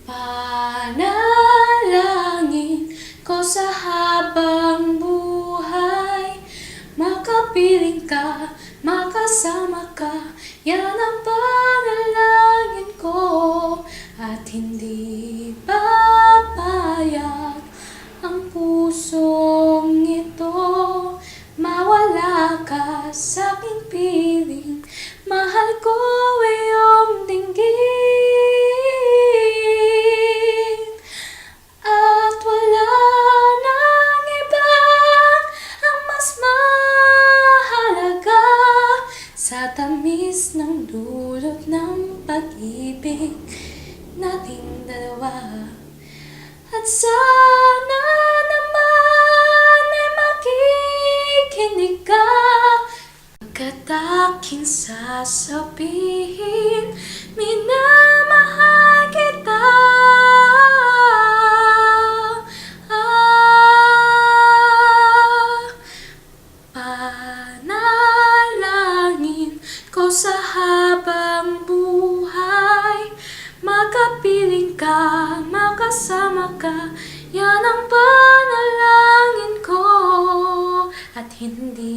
Panalangin ko sa habang buhay, makapiling ka, makasama ka, yan ang panalangin ko. At hindi papayag ang pusong ito, mawala ka sa aking piling, mahal ko iyong dinggin. At wala nang iba ang mas mahalaga sa tamis ng dulot ng pag-ibig nating dalawa. At sana naman ay makikinig ka, pagkat aking sasabihin, minamahal kita. Panalangin ko sa habang buhay, makapiling ka, makasama ka, yan ang panalangin ko. At hindi